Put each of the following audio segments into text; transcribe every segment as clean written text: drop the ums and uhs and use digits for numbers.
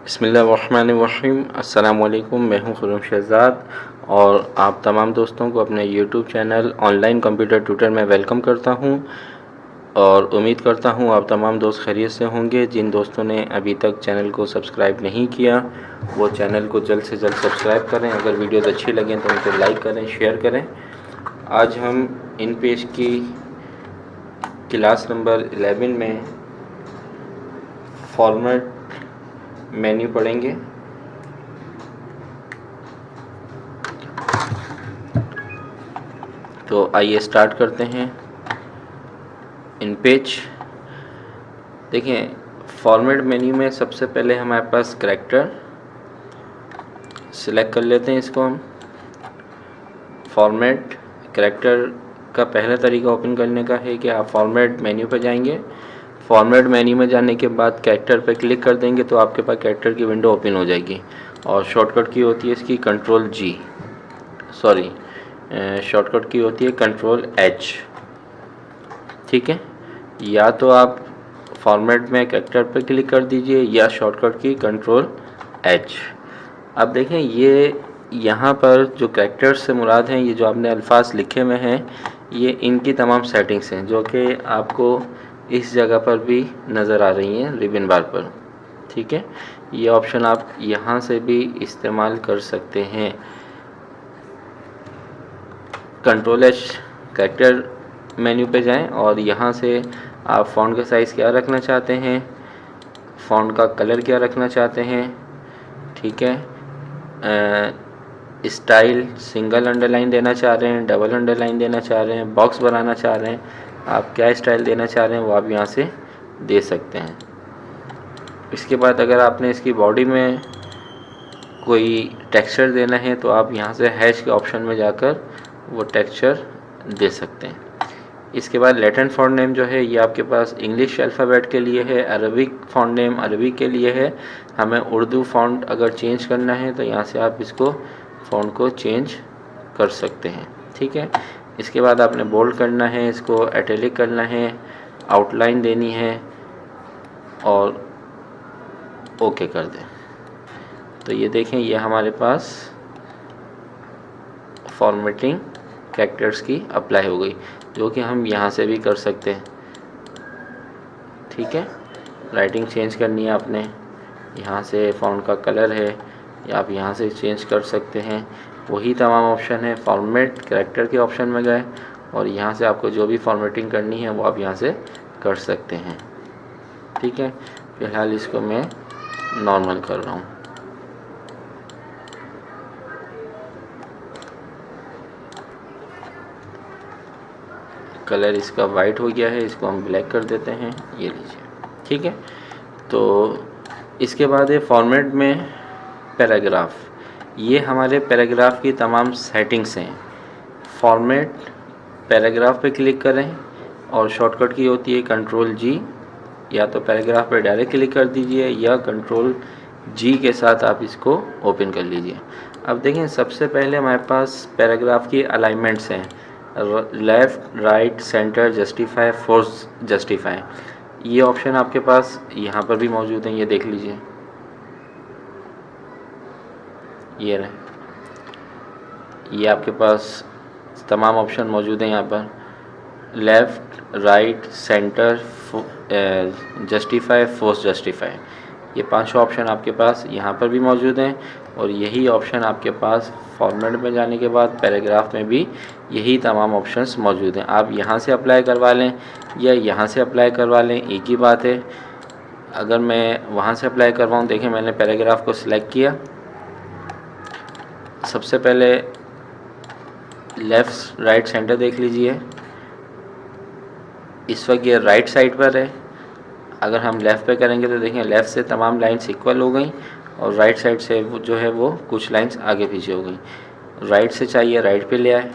बिस्मिल्लाहिर्रहमानिर्रहीम। अस्सलामुअलैकुम। मैं हूं खुर्रम शहज़ाद और आप तमाम दोस्तों को अपने YouTube channel online computer tutor में वेलकम करता हूं और उम्मीद करता हूं आप तमाम दोस्त खैरियत से होंगे। जिन दोस्तों ने अभी तक चैनल को सब्सक्राइब नहीं किया वो चैनल को जल्द से जल्द सब्सक्राइब करें। अगर वीडियोज़ अच्छी लगें तो उनको लाइक करें, शेयर करें। आज हम इन पेज की क्लास नंबर 11 में फॉर्मेट मेन्यू पढ़ेंगे। तो आइए स्टार्ट करते हैं। इन पेज देखें, फॉर्मेट मेन्यू में सबसे पहले हमारे पास कैरेक्टर सिलेक्ट कर लेते हैं। इसको हम फॉर्मेट कैरेक्टर का पहला तरीका ओपन करने का है कि आप फॉर्मेट मेन्यू पर जाएंगे। फॉर्मेट मेन्यू में जाने के बाद कैरेक्टर पर क्लिक कर देंगे तो आपके पास कैरेक्टर की विंडो ओपन हो जाएगी और शॉर्टकट की होती है इसकी शॉर्टकट की होती है कंट्रोल एच। ठीक है, या तो आप फॉर्मेट में कैरेक्टर पर क्लिक कर दीजिए या शॉर्टकट की कंट्रोल एच। अब देखें, ये यहाँ पर जो कैरेक्टर्स से मुराद हैं, ये जो आपने अल्फाज लिखे हुए हैं, ये इनकी तमाम सेटिंग्स हैं जो कि आपको इस जगह पर भी नज़र आ रही हैं रिबन बार पर। ठीक है, ये ऑप्शन आप यहाँ से भी इस्तेमाल कर सकते हैं। कंट्रोल एच कैरेक्टर मेन्यू पे जाएं और यहाँ से आप फ़ॉन्ट का साइज़ क्या रखना चाहते हैं, फ़ॉन्ट का कलर क्या रखना चाहते हैं। ठीक है, स्टाइल सिंगल अंडरलाइन देना चाह रहे हैं, डबल अंडरलाइन देना चाह रहे हैं, बॉक्स बनाना चाह रहे हैं, आप क्या स्टाइल देना चाह रहे हैं वो आप यहाँ से दे सकते हैं। इसके बाद अगर आपने इसकी बॉडी में कोई टेक्सचर देना है तो आप यहाँ से हैश के ऑप्शन में जाकर वो टेक्सचर दे सकते हैं। इसके बाद लैटिन फ़ॉन्ट नेम जो है ये आपके पास इंग्लिश अल्फ़ाबेट के लिए है, अरबिक फ़ॉन्ट नेम अरबिक के लिए है। हमें उर्दू फ़ॉन्ट अगर चेंज करना है तो यहाँ से आप इसको फ़ॉन्ट को चेंज कर सकते हैं। ठीक है, इसके बाद आपने बोल्ड करना है, इसको इटैलिक करना है, आउटलाइन देनी है और ओके कर दें। तो ये देखें, ये हमारे पास फॉर्मेटिंग कैरेक्टर्स की अप्लाई हो गई, जो कि हम यहाँ से भी कर सकते हैं। ठीक है, राइटिंग चेंज करनी है आपने, यहाँ से फ़ॉन्ट का कलर है या आप यहाँ से चेंज कर सकते हैं। वही तमाम ऑप्शन है। फॉर्मेट कैरेक्टर के ऑप्शन में गए और यहाँ से आपको जो भी फॉर्मेटिंग करनी है वो आप यहाँ से कर सकते हैं। ठीक है, फ़िलहाल इसको मैं नॉर्मल कर रहा हूँ। कलर इसका वाइट हो गया है, इसको हम ब्लैक कर देते हैं, ये लीजिए। ठीक है, तो इसके बाद है फॉर्मेट में पैराग्राफ। ये हमारे पैराग्राफ की तमाम सेटिंग्स हैं। फॉर्मेट पैराग्राफ पे क्लिक करें और शॉर्टकट की होती है कंट्रोल जी। या तो पैराग्राफ पे डायरेक्ट क्लिक कर दीजिए या कंट्रोल जी के साथ आप इसको ओपन कर लीजिए। अब देखें, सबसे पहले हमारे पास पैराग्राफ की अलाइनमेंट्स हैं, left, right, centre, justify, force justify. ये ऑप्शन आपके पास यहाँ पर भी मौजूद हैं, ये देख लीजिए, ये रहे, ये आपके पास तमाम ऑप्शन मौजूद हैं यहाँ पर। Left, right, centre, justify, force justify, ये पांचों ऑप्शन आपके पास यहाँ पर भी मौजूद हैं और यही ऑप्शन आपके पास फॉर्मेट में जाने के बाद पैराग्राफ में भी यही तमाम ऑप्शंस मौजूद हैं। आप यहाँ से अप्लाई करवा लें या यहाँ से अप्लाई करवा लें, एक ही बात है। अगर मैं वहाँ से अप्लाई करवाऊँ, देखें मैंने पैराग्राफ को सिलेक्ट किया, सबसे पहले लेफ़्ट, राइट, सेंटर देख लीजिए। इस वक्त ये राइट साइड पर है। अगर हम लेफ़्ट पे करेंगे तो देखें लेफ़्ट से तमाम लाइन्स इक्वल हो गई और राइट साइड से वो जो है वो कुछ लाइन्स आगे पीछे हो गई। राइट से चाहिए राइट पे ले आए।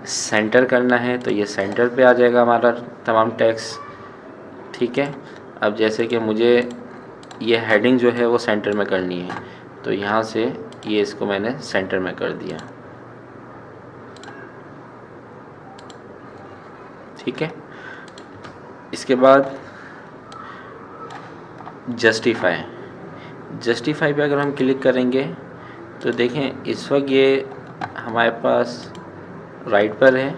सेंटर करना है तो ये सेंटर पे आ जाएगा हमारा तमाम टेक्स्ट। ठीक है, अब जैसे कि मुझे ये हेडिंग जो है वो सेंटर में करनी है तो यहाँ से ये इसको मैंने सेंटर में कर दिया। ठीक है, इसके बाद जस्टिफाई, जस्टिफाई पे अगर हम क्लिक करेंगे तो देखें इस वक्त ये हमारे पास राइट पर है।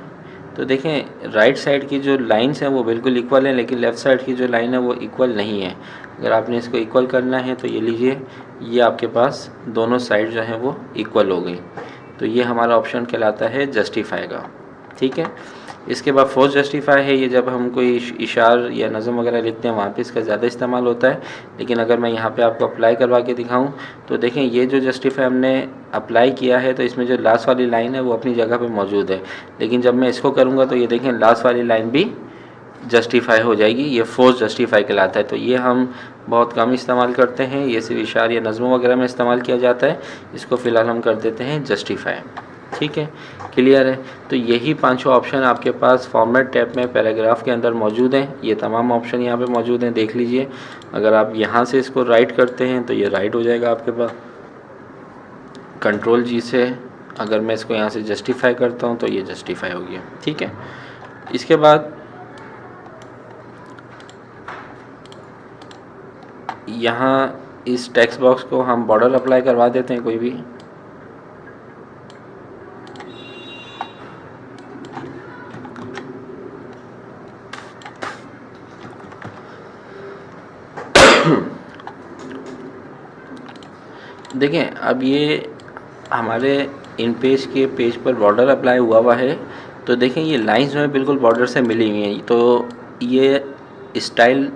तो देखें राइट साइड की जो लाइंस हैं वो बिल्कुल इक्वल है, लेकिन लेफ़्ट साइड की जो लाइन है वो इक्वल नहीं है। अगर आपने इसको इक्वल करना है तो ये लीजिए, ये आपके पास दोनों साइड जो हैं वो इक्वल हो गई। तो ये हमारा ऑप्शन कहलाता है जस्टिफाई का। ठीक है। इसके बाद फोर्स जस्टिफाई है, ये जब हम कोई इशार या नज़म वगैरह लिखते हैं वहाँ पे इसका ज़्यादा इस्तेमाल होता है। लेकिन अगर मैं यहाँ पे आपको अप्लाई करवा के दिखाऊं तो देखें ये जो जस्टिफाई हमने अप्लाई किया है तो इसमें जो लास्ट वाली लाइन है वो अपनी जगह पे मौजूद है। लेकिन जब मैं इसको करूँगा तो ये देखें लास्ट वाली लाइन भी जस्टिफाई हो जाएगी, ये फोर्स जस्टिफाई कहलाता है। तो ये हम बहुत कम इस्तेमाल करते हैं, ये सिर्फ इशार या नज़मों वगैरह में इस्तेमाल किया जाता है। इसको फ़िलहाल हम कर देते हैं जस्टिफाई। ठीक है, क्लियर है। तो यही पांचों ऑप्शन आपके पास फॉर्मेट टैब में पैराग्राफ के अंदर मौजूद हैं। ये तमाम ऑप्शन यहाँ पे मौजूद हैं, देख लीजिए। अगर आप यहाँ से इसको राइट करते हैं तो ये राइट हो जाएगा आपके पास कंट्रोल जी से। अगर मैं इसको यहाँ से जस्टिफाई करता हूँ तो ये जस्टिफाई हो गया। ठीक है, इसके बाद यहाँ इस टेक्स्ट बॉक्स को हम बॉर्डर अप्लाई करवा देते हैं कोई भी। देखें अब ये हमारे इन पेज के पेज पर बॉर्डर अप्लाई हुआ है। तो देखें ये लाइंस जो है बिल्कुल बॉर्डर से मिली हुई हैं। तो ये स्टाइल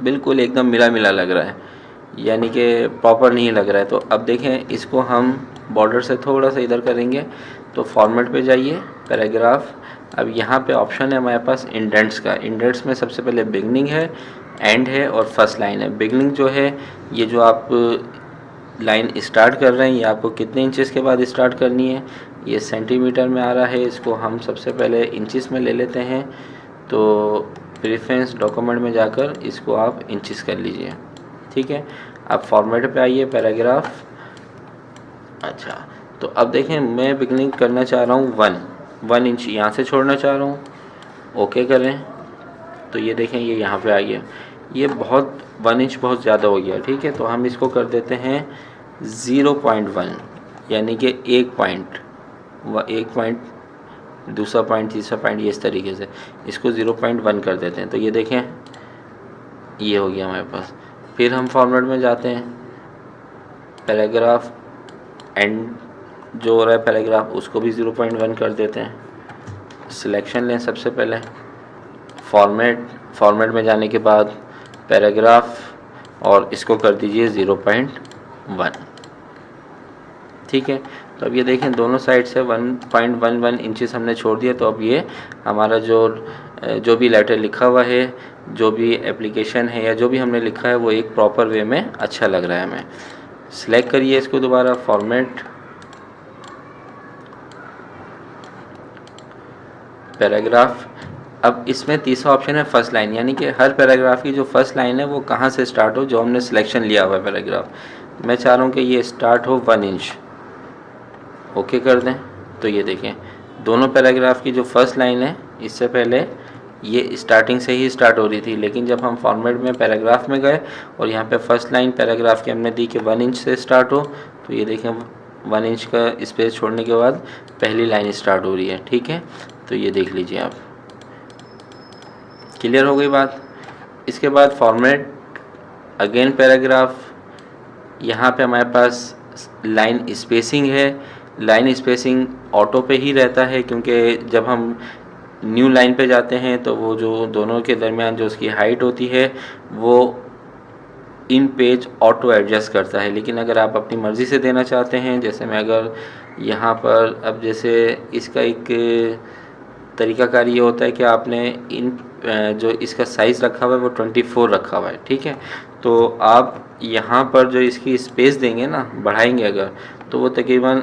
बिल्कुल एकदम मिला मिला लग रहा है, यानी कि प्रॉपर नहीं लग रहा है। तो अब देखें इसको हम बॉर्डर से थोड़ा सा इधर करेंगे तो फॉर्मेट पे जाइए, पैराग्राफ। अब यहाँ पे ऑप्शन है हमारे पास इंडेंट्स का। इंडेंट्स में सबसे पहले बिगनिंग है, एंड है और फर्स्ट लाइन है। बिगनिंग जो है ये जो आप लाइन स्टार्ट कर रहे हैं ये आपको कितने इंचेस के बाद स्टार्ट करनी है, ये सेंटीमीटर में आ रहा है। इसको हम सबसे पहले इंचेस में ले लेते हैं। तो प्रेफरेंस डॉक्यूमेंट में जाकर इसको आप इंचेस कर लीजिए। ठीक है, अब फॉर्मेट पे आइए, पैराग्राफ। अच्छा, तो अब देखें मैं बिगनिंग करना चाह रहा हूँ 1 इंच यहाँ से छोड़ना चाह रहा हूँ। ओके करें तो ये देखें ये यहाँ पे आ गया। ये बहुत 1 इंच बहुत ज़्यादा हो गया। ठीक है, तो हम इसको कर देते हैं 0.1, यानी कि एक पॉइंट, दूसरा पॉइंट, तीसरा पॉइंट, ये इस तरीके से इसको 0.1 कर देते हैं। तो ये देखें ये हो गया हमारे पास। फिर हम फॉर्मेट में जाते हैं, पैराग्राफ एंड जो हो रहा है पैराग्राफ उसको भी 0.1 कर देते हैं। सिलेक्शन लें सबसे पहले, फॉर्मेट में जाने के बाद पैराग्राफ और इसको कर दीजिए 0.1। ठीक है, तो अब ये देखें दोनों साइड से 1.11 इंचेस हमने छोड़ दिया। तो अब ये हमारा जो भी लेटर लिखा हुआ है, जो भी एप्लीकेशन है या जो भी हमने लिखा है वो एक प्रॉपर वे में अच्छा लग रहा है हमें। सिलेक्ट करिए इसको दोबारा, फॉर्मेट, पैराग्राफ। अब इसमें तीसरा ऑप्शन है फर्स्ट लाइन, यानी कि हर पैराग्राफ की जो फर्स्ट लाइन है वो कहाँ से स्टार्ट हो, जो हमने सिलेक्शन लिया हुआ है पैराग्राफ। मैं चाह रहा हूँ कि ये स्टार्ट हो 1 इंच। ओके कर दें तो ये देखें दोनों पैराग्राफ की जो फर्स्ट लाइन है इससे पहले ये स्टार्टिंग से ही स्टार्ट हो रही थी, लेकिन जब हम फॉर्मेट में पैराग्राफ में गए और यहाँ पे फर्स्ट लाइन पैराग्राफ की हमने दी कि 1 इंच से स्टार्ट हो, तो ये देखें 1 इंच का स्पेस छोड़ने के बाद पहली लाइन स्टार्ट हो रही है। ठीक है, तो ये देख लीजिए आप। क्लियर हो गई बात। इसके बाद फॉर्मेट, अगेन पैराग्राफ। यहाँ पे हमारे पास लाइन स्पेसिंग है। लाइन स्पेसिंग ऑटो पे ही रहता है, क्योंकि जब हम न्यू लाइन पे जाते हैं तो वो जो दोनों के दरमियान जो उसकी हाइट होती है वो इन पेज ऑटो एडजस्ट करता है। लेकिन अगर आप अपनी मर्ज़ी से देना चाहते हैं, जैसे मैं अगर यहाँ पर अब जैसे इसका एक तरीकाकार ये होता है कि आपने इन जो इसका साइज़ रखा हुआ है वो 24 रखा हुआ है। ठीक है, तो आप यहाँ पर जो इसकी स्पेस देंगे ना, बढ़ाएंगे अगर, तो वो तकरीबन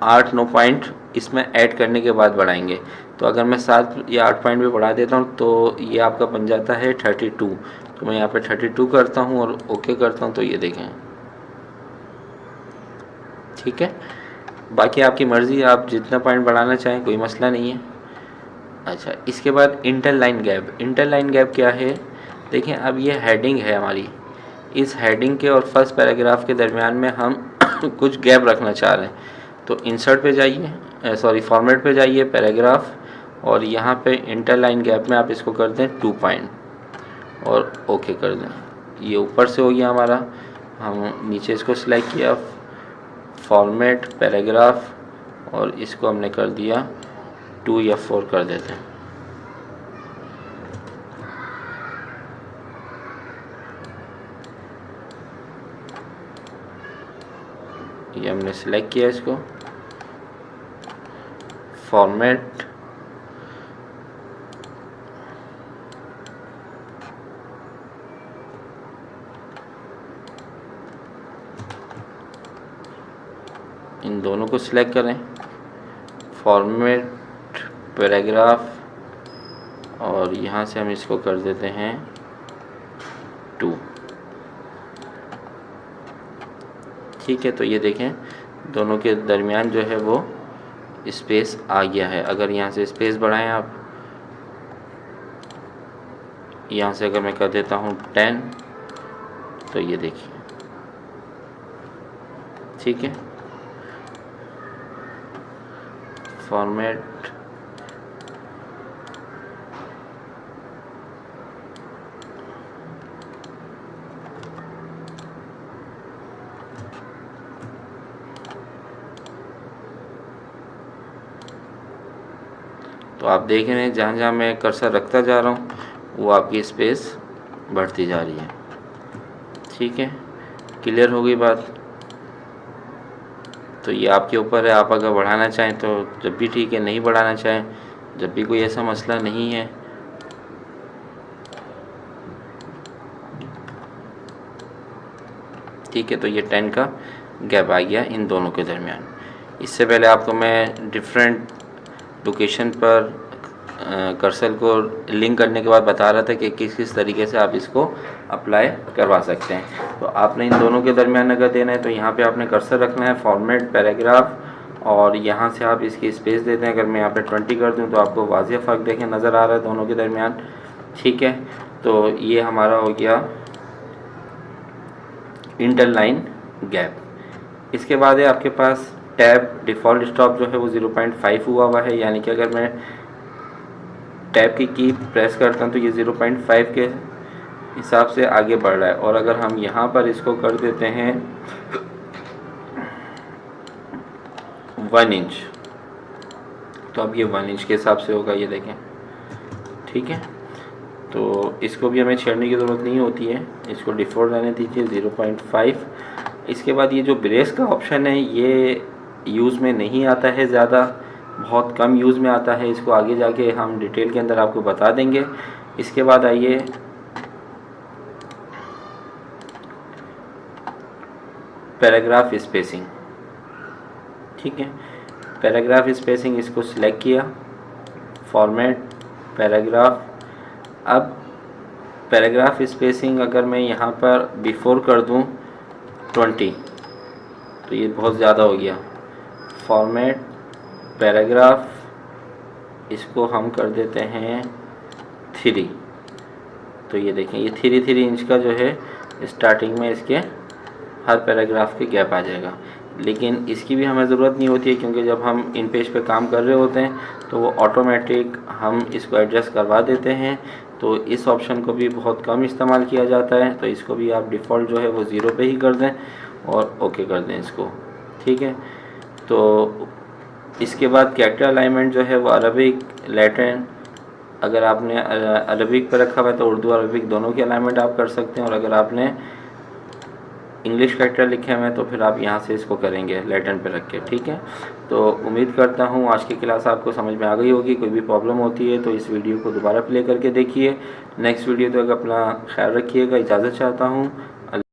8-9 पॉइंट इसमें ऐड करने के बाद बढ़ाएंगे। तो अगर मैं 7 या 8 पॉइंट भी बढ़ा देता हूँ तो ये आपका बन जाता है 32। तो मैं यहाँ पे 32 करता हूँ और ओके करता हूँ, तो ये देखें। ठीक है, बाकी आपकी मर्ज़ी, आप जितना पॉइंट बढ़ाना चाहें कोई मसला नहीं है। अच्छा, इसके बाद इंटरलाइन गैप। इंटरलाइन गैप क्या है, देखें अब ये हेडिंग है हमारी, इस हेडिंग के और फर्स्ट पैराग्राफ के दरमियान में हम कुछ गैप रखना चाह रहे हैं, तो इंसर्ट पे जाइए, फॉर्मेट पे जाइए, पैराग्राफ, और यहाँ पे इंटरलाइन गैप में आप इसको कर दें 2 पॉइंट और ओके कर दें। ये ऊपर से हो गया हमारा। हम नीचे इसको सिलेक्ट किया, फॉर्मेट, पैराग्राफ, और इसको हमने कर दिया 2 या 4 कर देते हैं। ये हमने सिलेक्ट किया इसको, फॉर्मेट, इन दोनों को सिलेक्ट करें, फॉर्मेट, पैराग्राफ, और यहाँ से हम इसको कर देते हैं 2। ठीक है, तो ये देखें दोनों के दरमियान जो है वो स्पेस आ गया है। अगर यहाँ से स्पेस बढ़ाएं आप, यहाँ से अगर मैं कर देता हूँ 10, तो ये देखिए, ठीक है, फॉर्मेट, तो आप देख रहे हैं जहाँ जहाँ मैं कर्सर रखता जा रहा हूँ वो आपकी स्पेस बढ़ती जा रही है। ठीक है, क्लियर हो गई बात। तो ये आपके ऊपर है, आप अगर बढ़ाना चाहें तो जब भी ठीक है, नहीं बढ़ाना चाहें जब भी कोई ऐसा मसला नहीं है। ठीक है, तो ये 10 का गैप आ गया इन दोनों के दरमियान। इससे पहले आपको मैं डिफरेंट लोकेशन पर कर्सर को लिंक करने के बाद बता रहा था कि किस किस तरीके से आप इसको अप्लाई करवा सकते हैं। तो आपने इन दोनों के दरमियान अगर देना है तो यहाँ पे आपने कर्सर रखना है, फॉर्मेट, पैराग्राफ, और यहाँ से आप इसकी स्पेस देते हैं। अगर मैं यहाँ पे 20 कर दूँ तो आपको वाज़िह फ़र्क देखें नज़र आ रहा है दोनों के दरमियान। ठीक है, तो ये हमारा हो गया इंटरलाइन गैप। इसके बाद है आपके पास टैब डिफ़ॉल्ट स्टॉप जो है वो 0.5 हुआ है, यानी कि अगर मैं टैब की प्रेस करता हूँ तो ये 0.5 के हिसाब से आगे बढ़ रहा है। और अगर हम यहाँ पर इसको कर देते हैं 1 इंच, तो अब ये 1 इंच के हिसाब से होगा, ये देखें। ठीक है, तो इसको भी हमें छेड़ने की ज़रूरत नहीं होती है, इसको डिफ़ॉल्ट रहने दीजिए 0.5। इसके बाद ये जो ब्रेस का ऑप्शन है ये यूज़ में नहीं आता है ज़्यादा, बहुत कम यूज़ में आता है। इसको आगे जाके हम डिटेल के अंदर आपको बता देंगे। इसके बाद आइए पैराग्राफ स्पेसिंग। ठीक है, पैराग्राफ स्पेसिंग, इसको सिलेक्ट किया, फॉर्मेट, पैराग्राफ। अब पैराग्राफ स्पेसिंग अगर मैं यहाँ पर बिफोर कर दूँ 20 तो ये बहुत ज़्यादा हो गया। फॉर्मेट, पैराग्राफ, इसको हम कर देते हैं 3, तो ये देखें ये 3 इंच का जो है स्टार्टिंग में इसके हर पैराग्राफ के गैप आ जाएगा। लेकिन इसकी भी हमें ज़रूरत नहीं होती है, क्योंकि जब हम इन पेज पे काम कर रहे होते हैं तो वो ऑटोमेटिक हम इसको एडजस्ट करवा देते हैं। तो इस ऑप्शन को भी बहुत कम इस्तेमाल किया जाता है, तो इसको भी आप डिफ़ॉल्ट जो है वो 0 पे ही कर दें और ओके कर दें इसको। ठीक है, तो इसके बाद कैरेक्टर अलाइनमेंट जो है वो अरबिक, लैटिन, अगर आपने अरबिक पर रखा हुआ है तो उर्दू अरबिक दोनों की अलाइनमेंट आप कर सकते हैं, और अगर आपने इंग्लिश कैरेक्टर लिखे हुए हैं तो फिर आप यहाँ से इसको करेंगे लैटिन पे रख के। ठीक है, तो उम्मीद करता हूँ आज की क्लास आपको समझ में आ गई होगी। कोई भी प्रॉब्लम होती है तो इस वीडियो को दोबारा प्ले करके देखिए। नेक्स्ट वीडियो तक अपना ख्याल रखिएगा, इजाज़त चाहता हूँ।